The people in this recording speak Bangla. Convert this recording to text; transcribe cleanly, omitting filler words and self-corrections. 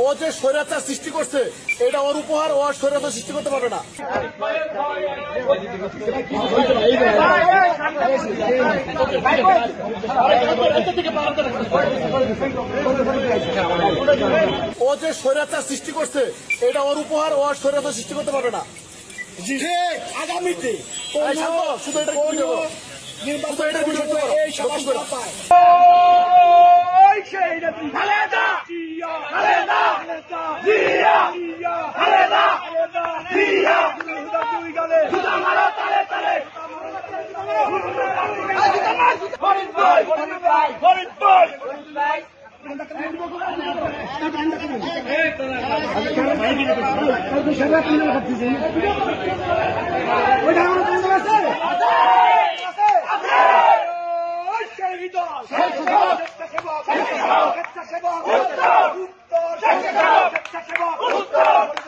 ও যে স্বৈরাচার সৃষ্টি করছে এটা ওর উপহার, ও স্বৈরাচার সৃষ্টি করতে পারবে না। ও যে স্বৈরাচার সৃষ্টি করছে এটা ওর উপহার, ও স্বৈরাচার সৃষ্টি করতে পারবে না। আগামীতে শুধু এটা নির্বাচনের বিষয় এই সমস্যা পায়। উত্তর